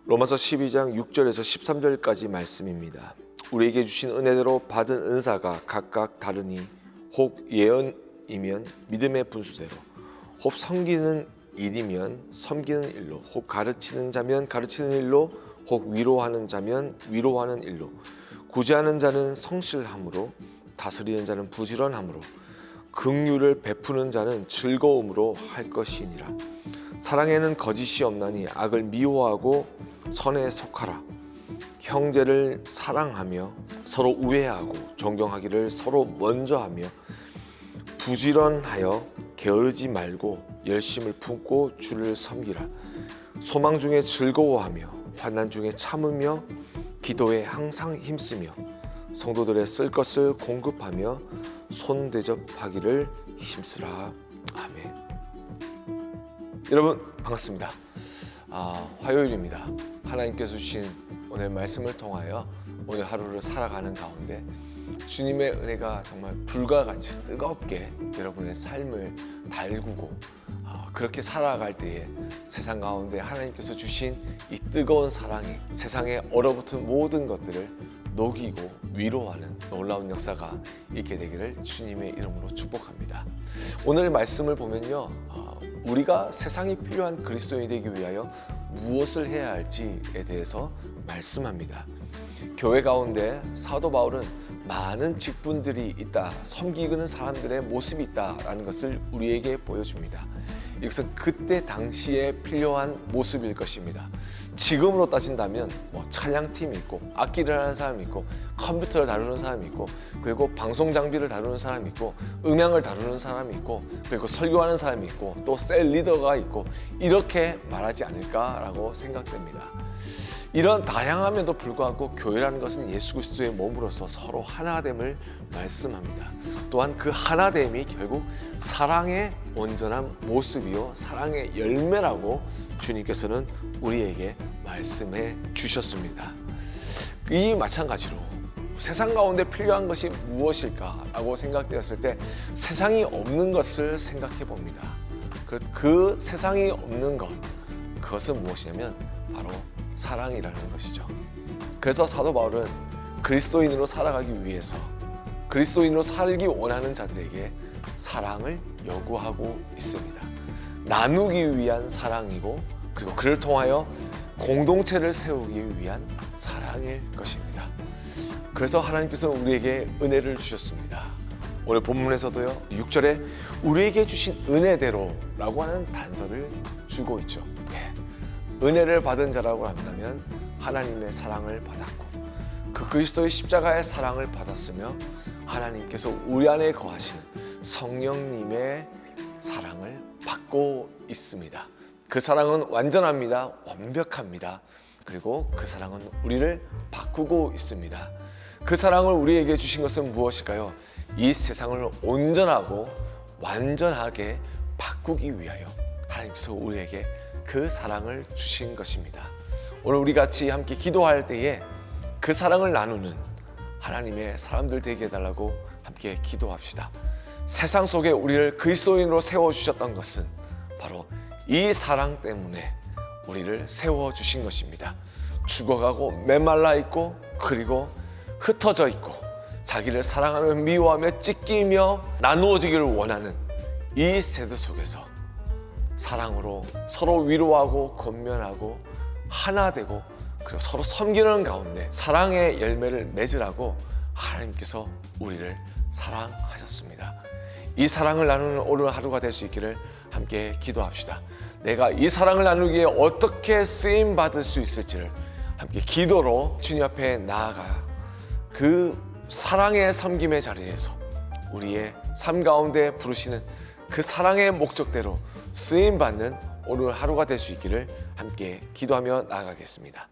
로마서 12장 6절에서 13절까지 말씀입니다. 우리에게 주신 은혜대로 받은 은사가 각각 다르니 혹 예언이면 믿음의 분수대로, 혹 섬기는 일이면 섬기는 일로, 혹 가르치는 자면 가르치는 일로, 혹 위로하는 자면 위로하는 일로, 구제하는 자는 성실함으로, 다스리는 자는 부지런함으로, 긍휼을 베푸는 자는 즐거움으로 할 것이니라. 사랑에는 거짓이 없나니 악을 미워하고 선에 속하라. 형제를 사랑하며 서로 우애하고 존경하기를 서로 먼저 하며 부지런하여 게으르지 말고 열심을 품고 주를 섬기라. 소망 중에 즐거워하며 환난 중에 참으며 기도에 항상 힘쓰며 성도들의 쓸 것을 공급하며 손대접하기를 힘쓰라. 아멘. 여러분 반갑습니다. 화요일입니다. 하나님께서 주신 오늘 말씀을 통하여 오늘 하루를 살아가는 가운데 주님의 은혜가 정말 불과 같이 뜨겁게 여러분의 삶을 달구고 그렇게 살아갈 때에 세상 가운데 하나님께서 주신 이 뜨거운 사랑이 세상에 얼어붙은 모든 것들을 녹이고 위로하는 놀라운 역사가 있게 되기를 주님의 이름으로 축복합니다. 오늘 말씀을 보면요, 우리가 세상이 필요한 그리스도인이 되기 위하여 무엇을 해야 할지에 대해서 말씀합니다. 교회 가운데 사도 바울은 많은 직분들이 있다, 섬기는 사람들의 모습이 있다라는 것을 우리에게 보여줍니다. 이것은 그때 당시에 필요한 모습일 것입니다. 지금으로 따진다면 찬양팀이 있고 악기를 하는 사람이 있고 컴퓨터를 다루는 사람이 있고 그리고 방송 장비를 다루는 사람이 있고 음향을 다루는 사람이 있고 그리고 설교하는 사람이 있고 또 셀 리더가 있고 이렇게 말하지 않을까라고 생각됩니다. 이런 다양함에도 불구하고 교회라는 것은 예수 그리스도의 몸으로서 서로 하나됨을 말씀합니다. 또한 그 하나됨이 결국 사랑의 온전한 모습이요 사랑의 열매라고 주님께서는 우리에게 말씀해 주셨습니다. 이 마찬가지로 세상 가운데 필요한 것이 무엇일까라고 생각되었을 때 세상이 없는 것을 생각해 봅니다. 그 세상이 없는 것, 그것은 무엇이냐면 바로 사랑이라는 것이죠. 그래서 사도 바울은 그리스도인으로 살아가기 위해서 그리스도인으로 살기 원하는 자들에게 사랑을 요구하고 있습니다. 나누기 위한 사랑이고 그리고 그를 통하여 공동체를 세우기 위한 사랑일 것입니다. 그래서 하나님께서는 우리에게 은혜를 주셨습니다. 오늘 본문에서도요 6절에 우리에게 주신 은혜대로라고 하는 단서를 주고 있죠. 은혜를 받은 자라고 한다면 하나님의 사랑을 받았고 그 그리스도의 십자가의 사랑을 받았으며 하나님께서 우리 안에 거하시는 성령님의 사랑을 받고 있습니다. 그 사랑은 완전합니다. 완벽합니다. 그리고 그 사랑은 우리를 바꾸고 있습니다. 그 사랑을 우리에게 주신 것은 무엇일까요? 이 세상을 온전하고 완전하게 바꾸기 위하여 하나님께서 우리에게 그 사랑을 주신 것입니다. 오늘 우리 같이 함께 기도할 때에 그 사랑을 나누는 하나님의 사람들 되게 해달라고 함께 기도합시다. 세상 속에 우리를 그리스도인으로 세워주셨던 것은 바로 이 사랑 때문에 우리를 세워주신 것입니다. 죽어가고 메말라 있고 그리고 흩어져 있고 자기를 사랑하며 미워하며 찢기며 나누어지기를 원하는 이 세대 속에서 사랑으로 서로 위로하고 권면하고 하나 되고 그리고 서로 섬기는 가운데 사랑의 열매를 맺으라고 하나님께서 우리를 사랑하셨습니다. 이 사랑을 나누는 오늘 하루가 될 수 있기를 함께 기도합시다. 내가 이 사랑을 나누기에 어떻게 쓰임 받을 수 있을지를 함께 기도로 주님 앞에 나아가 그 사랑의 섬김의 자리에서 우리의 삶 가운데 부르시는 그 사랑의 목적대로 쓰임받는 오늘 하루가 될 수 있기를 함께 기도하며 나아가겠습니다.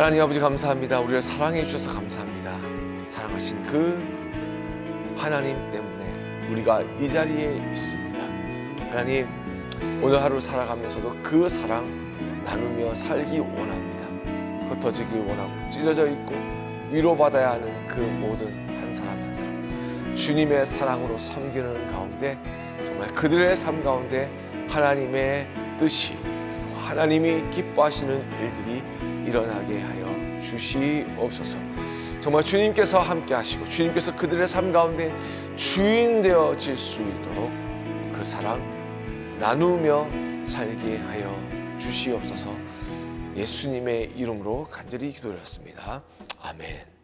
하나님 아버지 감사합니다. 우리를 사랑해 주셔서 감사합니다. 사랑하신 그 하나님 때문에 우리가 이 자리에 있습니다. 하나님, 오늘 하루 살아가면서도 그 사랑 나누며 살기 원합니다. 흩어지기 원하고 찢어져 있고 위로받아야 하는 그 모든 한 사람 한 사람 주님의 사랑으로 섬기는 가운데 정말 그들의 삶 가운데 하나님의 뜻이, 하나님이 기뻐하시는 일들이 일어나게 하여 주시옵소서. 정말 주님께서 함께 하시고 주님께서 그들의 삶 가운데 주인 되어질 수 있도록 그 사랑 나누며 살게 하여 주시옵소서. 예수님의 이름으로 간절히 기도드렸습니다. 아멘.